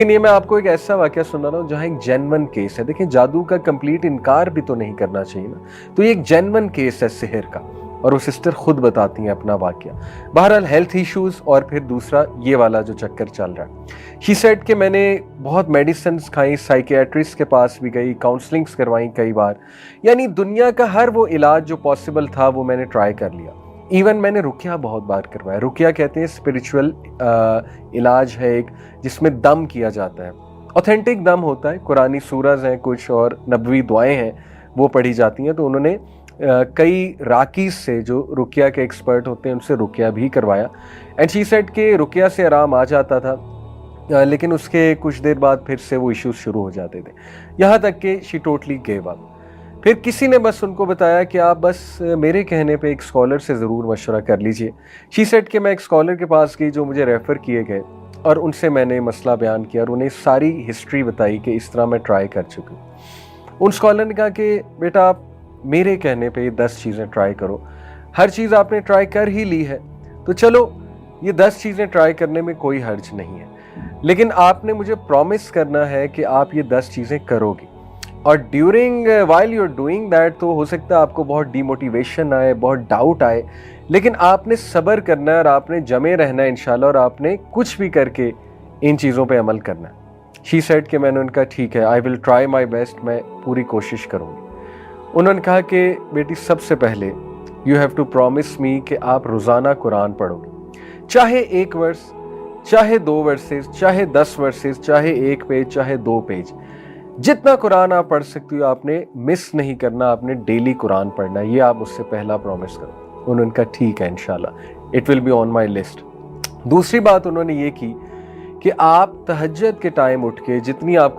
लेकिन ये मैं आपको एक ऐसा वाक़या सुना रहा हूँ जहाँ एक जेन्युइन केस है। देखिए जादू का कंप्लीट इनकार भी तो नहीं करना चाहिए ना। तो ये एक जेन्युइन केस है सिहर का और वो सिस्टर खुद बताती हैं अपना वाक़या। बहरहाल हेल्थ इश्यूज़ और फिर दूसरा ये वाला जो चक्कर चल रहा है। शी सेड कि मैंने बहुत मेडिसिन्स खाई, साइकियाट्रिस्ट के पास भी गई, काउंसलिंग्स करवाई कई बार। यानी दुनिया का हर वो इलाज जो पॉसिबल था वो मैंने ट्राई कर लिया। इवन मैंने रुकिया बहुत बार करवाया। रुकिया कहते हैं स्पिरिचुअल इलाज है एक, जिसमें दम किया जाता है। ऑथेंटिक दम होता है, कुरानी सूरज हैं कुछ और नबवी दुआएं हैं वो पढ़ी जाती हैं। तो उन्होंने कई राकीज से जो रुकिया के एक्सपर्ट होते हैं उनसे रुकिया भी करवाया। एंड शी सेड कि रुकिया से आराम आ जाता था, लेकिन उसके कुछ देर बाद फिर से वो इश्यूज शुरू हो जाते थे, यहाँ तक कि शी टोटली गेव अप। फिर किसी ने बस उनको बताया कि आप बस मेरे कहने पे एक स्कॉलर से ज़रूर मशवरा कर लीजिए। शी सेड कि मैं एक स्कॉलर के पास गई जो मुझे रेफ़र किए गए और उनसे मैंने मसला बयान किया और उन्हें सारी हिस्ट्री बताई कि इस तरह मैं ट्राई कर चुकी हूँ। उन स्कॉलर ने कहा कि बेटा आप मेरे कहने पे ये 10 चीज़ें ट्राई करो। हर चीज़ आपने ट्राई कर ही ली है तो चलो ये 10 चीज़ें ट्राई करने में कोई हर्ज नहीं है, लेकिन आपने मुझे प्रॉमिस करना है कि आप ये 10 चीज़ें करोगे। और during while you are doing that तो हो सकता है आपको बहुत डिमोटिवेशन आए, बहुत डाउट आए, लेकिन आपने सब्र करना है और आपने जमे रहना है इंशाल्लाह और आपने कुछ भी करके इन चीज़ों पे अमल करना है। शी सेड कि मैंने उनका ठीक है, I will try my best, मैं पूरी कोशिश करूँगी। उन्होंने कहा कि बेटी सबसे पहले you have to promise me कि आप रोज़ाना कुरान पढ़ोगे, चाहे 1 वर्स, चाहे 2 वर्सेस, चाहे 10 वर्सेस, चाहे 1 पेज, चाहे 2 पेज, जितना कुरान आप पढ़ सकती हो आपने मिस नहीं करना, आपने डेली कुरान पढ़ना है। ये आप उससे पहला प्रॉमिस करो। उन्होंने कहा ठीक है इंशाल्लाह, it will be on my list. दूसरी बात उन्होंने ये की कि आप तहज्जुद के टाइम उठ के जितनी आप